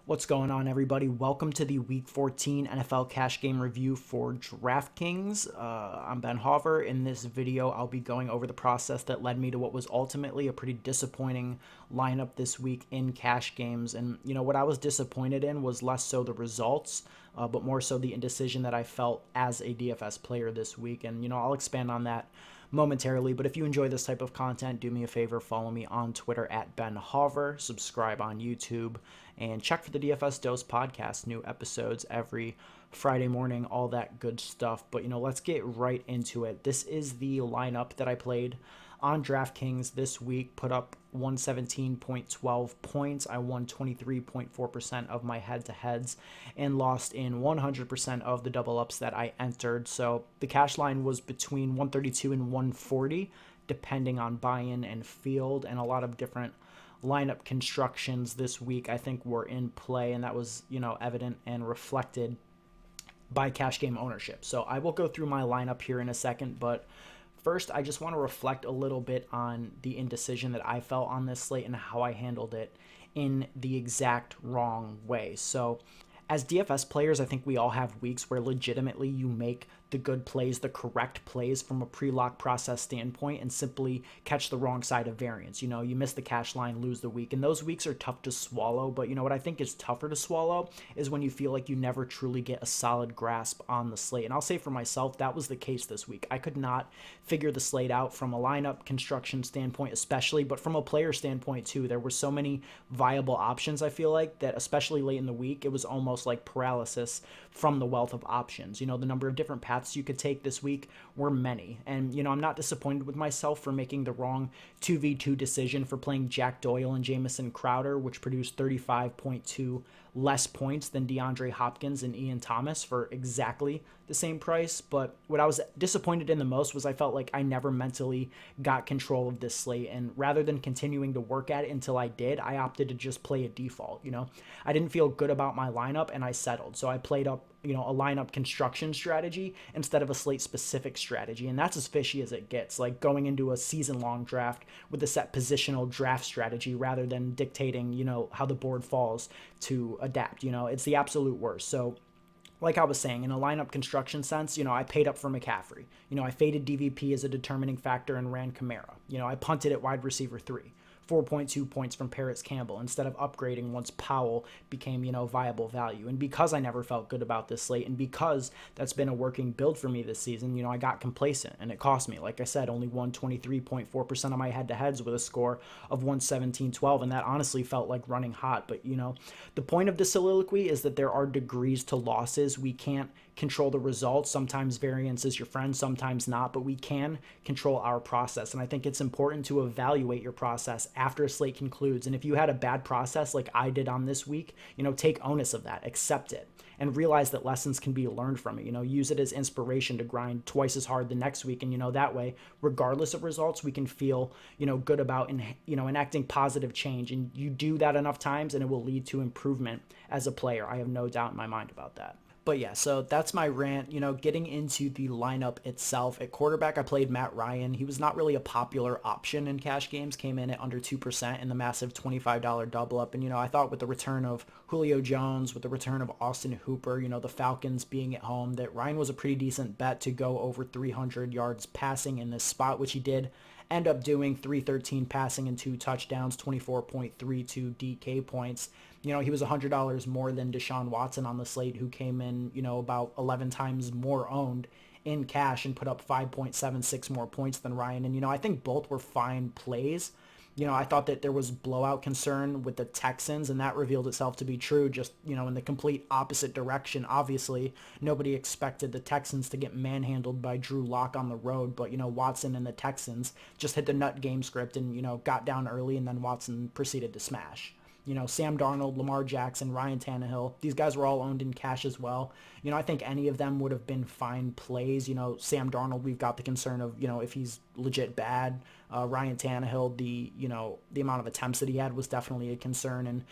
What's going on, everybody? Welcome to the Week 14 NFL Cash Game Review for DraftKings. I'm Ben Hover. In this video, I'll be going over the process that led me to what was ultimately a pretty disappointing lineup this week in cash games. And, what I was disappointed in was less so the results, but more so the indecision that I felt as a DFS player this week. And, I'll expand on that momentarily. But if you enjoy this type of content, do me a favor, follow me on Twitter at Ben Hover, subscribe on YouTube, and check for the DFS Dose podcast. New episodes every Friday morning, all that good stuff. But, let's get right into it. This is the lineup that I played on DraftKings this week. Put up 117.12 points. I won 23.4% of my head-to-heads and lost in 100% of the double-ups that I entered. So the cash line was between 132 and 140, depending on buy-in and field, and a lot of different lineup constructions this week I think were in play, and that was evident and reflected by cash game ownership. So I will go through my lineup here in a second, but first I just want to reflect a little bit on the indecision that I felt on this slate and how I handled it in the exact wrong way. So as DFS players, I think we all have weeks where legitimately you make the good plays, the correct plays from a pre-lock process standpoint, and simply catch the wrong side of variance. You miss the cash line, lose the week, and those weeks are tough to swallow. But what I think is tougher to swallow is when you feel like you never truly get a solid grasp on the slate. And I'll say for myself, that was the case this week. I could not figure the slate out from a lineup construction standpoint, especially, but from a player standpoint too. There were so many viable options, I feel like, that especially late in the week, it was almost like paralysis from the wealth of options. The number of different paths you could take this week were many. And, I'm not disappointed with myself for making the wrong 2v2 decision for playing Jack Doyle and Jamison Crowder, which produced 35.2 less points than DeAndre Hopkins and Ian Thomas for exactly the same price. But what I was disappointed in the most was I felt like I never mentally got control of this slate. And rather than continuing to work at it until I did, I opted to just play a default. I didn't feel good about my lineup and I settled. So I played up a lineup construction strategy instead of a slate specific strategy. And that's as fishy as it gets, like going into a season long draft with a set positional draft strategy rather than dictating, how the board falls to adapt. It's the absolute worst. So like I was saying, in a lineup construction sense, I paid up for McCaffrey. I faded DVP as a determining factor and ran Kamara. I punted at wide receiver 3. 4.2 points from Paris Campbell instead of upgrading once Powell became, viable value. And because I never felt good about this slate, and because that's been a working build for me this season, I got complacent and it cost me. Like I said, only won 23.4% of my head-to-heads with a score of 117.12, and that honestly felt like running hot. But, the point of the soliloquy is that there are degrees to losses. We can't control the results. Sometimes variance is your friend, sometimes not, but we can control our process. And I think it's important to evaluate your process after a slate concludes. And if you had a bad process like I did on this week, take onus of that, accept it, and realize that lessons can be learned from it. Use it as inspiration to grind twice as hard the next week. And, that way, regardless of results, we can feel, good about, enacting positive change. And you do that enough times and it will lead to improvement as a player. I have no doubt in my mind about that. But yeah, so that's my rant. Getting into the lineup itself. At quarterback, I played Matt Ryan. He was not really a popular option in cash games, came in at under 2% in the massive $25 double up. And, I thought with the return of Julio Jones, with the return of Austin Hooper, the Falcons being at home, that Ryan was a pretty decent bet to go over 300 yards passing in this spot, which he did end up doing. 313 passing and 2 touchdowns, 24.32 DK points. He was $100 more than Deshaun Watson on the slate, who came in, about 11 times more owned in cash and put up 5.76 more points than Ryan. And, I think both were fine plays. I thought that there was blowout concern with the Texans, and that revealed itself to be true, just, in the complete opposite direction. Obviously, nobody expected the Texans to get manhandled by Drew Lock on the road, but, Watson and the Texans just hit the nut game script and, got down early, and then Watson proceeded to smash. Sam Darnold, Lamar Jackson, Ryan Tannehill, these guys were all owned in cash as well. I think any of them would have been fine plays. Sam Darnold, we've got the concern of, if he's legit bad. Ryan Tannehill, the amount of attempts that he had was definitely a concern. And,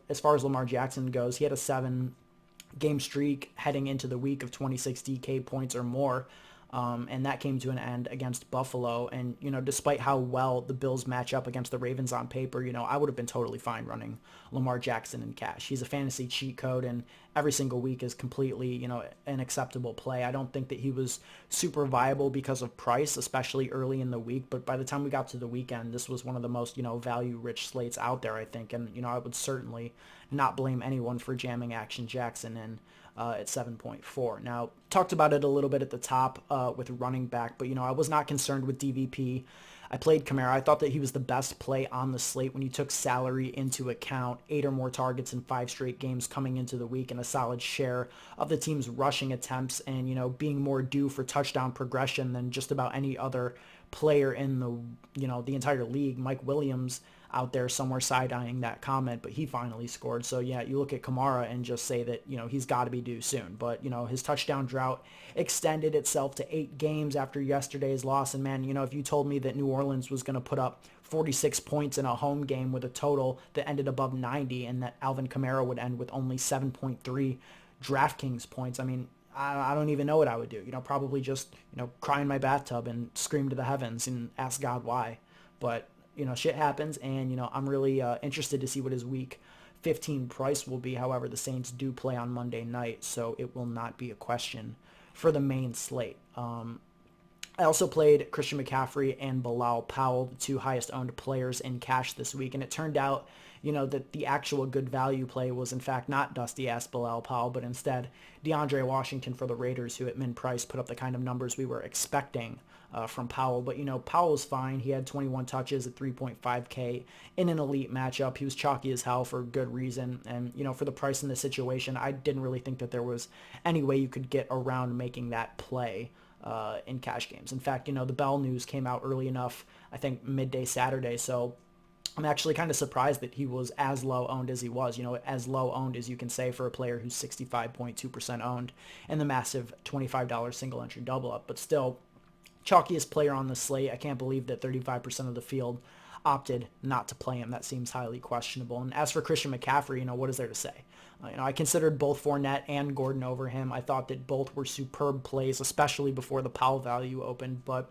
as far as Lamar Jackson goes, he had a 7-game streak heading into the week of 26 DK points or more. And that came to an end against Buffalo. And, despite how well the Bills match up against the Ravens on paper, I would have been totally fine running Lamar Jackson in cash. He's a fantasy cheat code, and every single week is completely, an acceptable play. I don't think that he was super viable because of price, especially early in the week. But by the time we got to the weekend, this was one of the most, value-rich slates out there, I think. And, I would certainly not blame anyone for jamming Action Jackson in at 7.4. Now, talked about it a little bit at the top with running back, but, I was not concerned with DVP. I played Kamara. I thought that he was the best play on the slate when you took salary into account, 8 or more targets in 5 straight games coming into the week, and a solid share of the team's rushing attempts, and, being more due for touchdown progression than just about any other player in the entire league. Mike Williams out there somewhere side-eyeing that comment, but he finally scored. So yeah, you look at Kamara and just say that, he's got to be due soon. But, his touchdown drought extended itself to 8 games after yesterday's loss. And man, if you told me that New Orleans was going to put up 46 points in a home game with a total that ended above 90 and that Alvin Kamara would end with only 7.3 DraftKings points, I mean, I don't even know what I would do. Probably just, cry in my bathtub and scream to the heavens and ask God why. But shit happens, and, I'm really interested to see what his week 15 price will be. However, the Saints do play on Monday night, so it will not be a question for the main slate. I also played Christian McCaffrey and Bilal Powell, the 2 highest owned players in cash this week, and it turned out, that the actual good value play was in fact not dusty-ass Bilal Powell, but instead DeAndre Washington for the Raiders, who at min price put up the kind of numbers we were expecting from Powell. But, Powell was fine. He had 21 touches at 3.5K in an elite matchup. He was chalky as hell for good reason. And, for the price in this situation, I didn't really think that there was any way you could get around making that play in cash games. In fact, the Bell news came out early enough, I think midday Saturday. So I'm actually kind of surprised that he was as low owned as he was, as low owned as you can say for a player who's 65.2% owned and the massive $25 single entry double up. But still, chalkiest player on the slate. I can't believe that 35% of the field opted not to play him. That seems highly questionable. And as for Christian McCaffrey, what is there to say? I considered both Fournette and Gordon over him. I thought that both were superb plays, especially before the Powell value opened. But,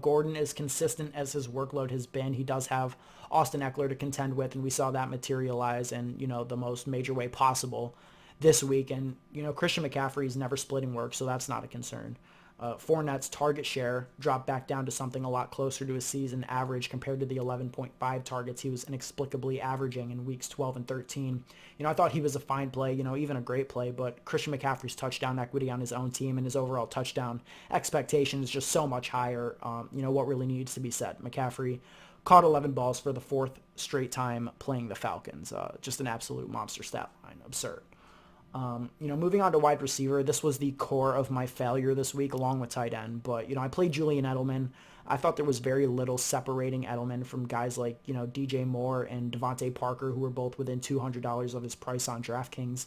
Gordon, as consistent as his workload has been, he does have Austin Eckler to contend with, and we saw that materialize in, the most major way possible this week. And, Christian McCaffrey is never splitting work, so that's not a concern. Fournette's target share dropped back down to something a lot closer to his season average compared to the 11.5 targets he was inexplicably averaging in weeks 12 and 13. I thought he was a fine play, even a great play, but Christian McCaffrey's touchdown equity on his own team and his overall touchdown expectation is just so much higher. What really needs to be said. McCaffrey caught 11 balls for the 4th straight time playing the Falcons. Just an absolute monster stat line. Absurd. Moving on to wide receiver, this was the core of my failure this week along with tight end. But, I played Julian Edelman. I thought there was very little separating Edelman from guys like, DJ Moore and Devontae Parker, who were both within $200 of his price on DraftKings.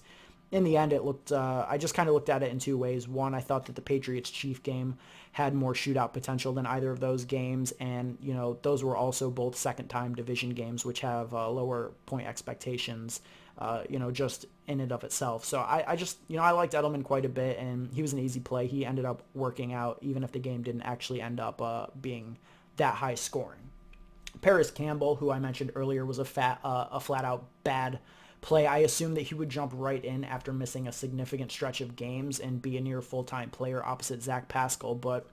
In the end, it looked, I just kind of looked at it in 2 ways. One, I thought that the Patriots-Chief game had more shootout potential than either of those games. And, those were also both second-time division games, which have lower point expectations, just in and of itself. So I just, I liked Edelman quite a bit, and he was an easy play. He ended up working out, even if the game didn't actually end up being that high scoring. Paris Campbell, who I mentioned earlier, was a flat-out bad play. I assumed that he would jump right in after missing a significant stretch of games and be a near full-time player opposite Zach Pascal, but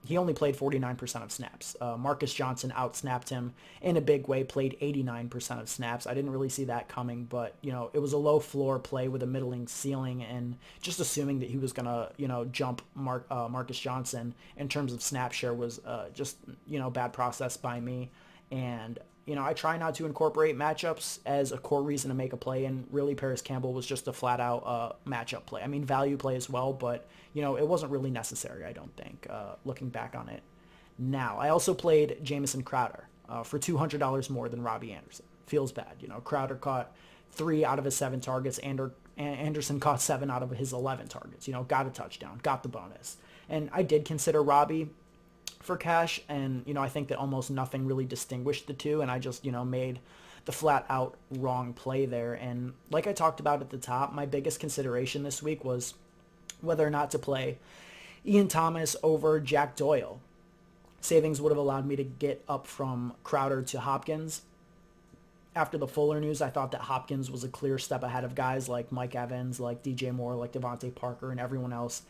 he only played 49% of snaps. Marcus Johnson outsnapped him in a big way, played 89% of snaps. I didn't really see that coming, but, it was a low floor play with a middling ceiling, and just assuming that he was going to, jump Marcus Johnson in terms of snap share was just, bad process by me. And, I try not to incorporate matchups as a core reason to make a play, and really Paris Campbell was just a flat-out matchup play. I mean, value play as well, but, it wasn't really necessary, I don't think, looking back on it now. I also played Jamison Crowder for $200 more than Robbie Anderson. Feels bad. Crowder caught 3 out of his 7 targets, and Anderson caught 7 out of his 11 targets. Got a touchdown, got the bonus. And I did consider Robbie for cash, and I think that almost nothing really distinguished the two, and I just made the flat out wrong play there. And like I talked about at the top, my biggest consideration this week was whether or not to play Ian Thomas over Jack Doyle. Savings would have allowed me to get up from Crowder to Hopkins. After the Fuller news, I thought that Hopkins was a clear step ahead of guys like Mike Evans, like DJ Moore, like Devontae Parker, and everyone else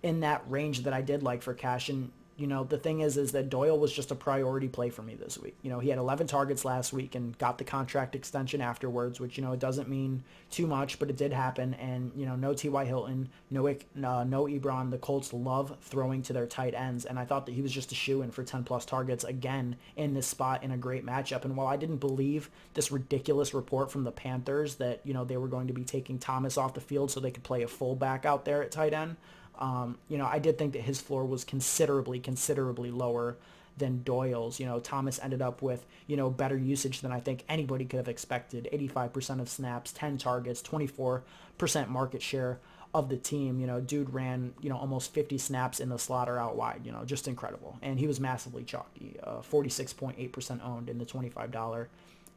in that range that I did like for cash. And the thing is that Doyle was just a priority play for me this week. He had 11 targets last week and got the contract extension afterwards, which, it doesn't mean too much, but it did happen. And, no T.Y. Hilton, no Ebron. The Colts love throwing to their tight ends. And I thought that he was just a shoo-in for 10 plus targets again in this spot in a great matchup. And while I didn't believe this ridiculous report from the Panthers that, they were going to be taking Thomas off the field so they could play a fullback out there at tight end, I did think that his floor was considerably lower than Doyle's. Thomas ended up with, better usage than I think anybody could have expected. 85% of snaps, 10 targets, 24% market share of the team. Dude ran, almost 50 snaps in the slot or out wide, just incredible. And he was massively chalky, 46.8% owned in the $25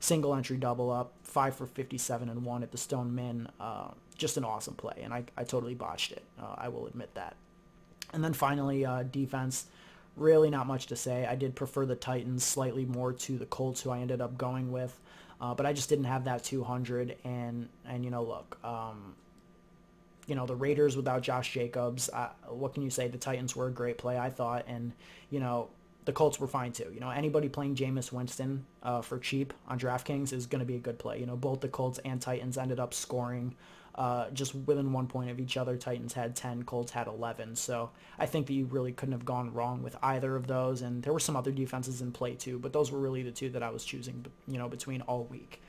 single entry double up, 5 for 57 and 1 at the Stone Min. Just an awesome play, and I totally botched it. I will admit that. And then finally, defense, really not much to say. I did prefer the Titans slightly more to the Colts, who I ended up going with, but I just didn't have that 200. And look, the Raiders without Josh Jacobs, what can you say? The Titans were a great play, I thought, and the Colts were fine too. Anybody playing Jameis Winston for cheap on DraftKings is going to be a good play. Both the Colts and Titans ended up scoring just within 1 point of each other. Titans had 10, Colts had 11. So I think that you really couldn't have gone wrong with either of those. And there were some other defenses in play too, but those were really the two that I was choosing, between all week.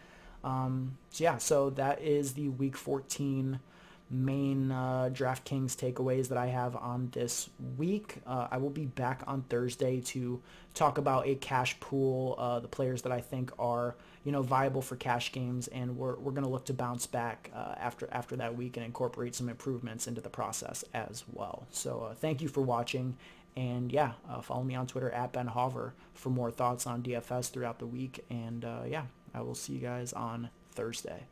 So that is the Week 14 main DraftKings takeaways that I have on this week. I will be back on Thursday to talk about a cash pool, the players that I think are viable for cash games, and we're going to look to bounce back after that week and incorporate some improvements into the process as well. So thank you for watching, and follow me on Twitter at Ben Hover for more thoughts on DFS throughout the week, and I will see you guys on Thursday.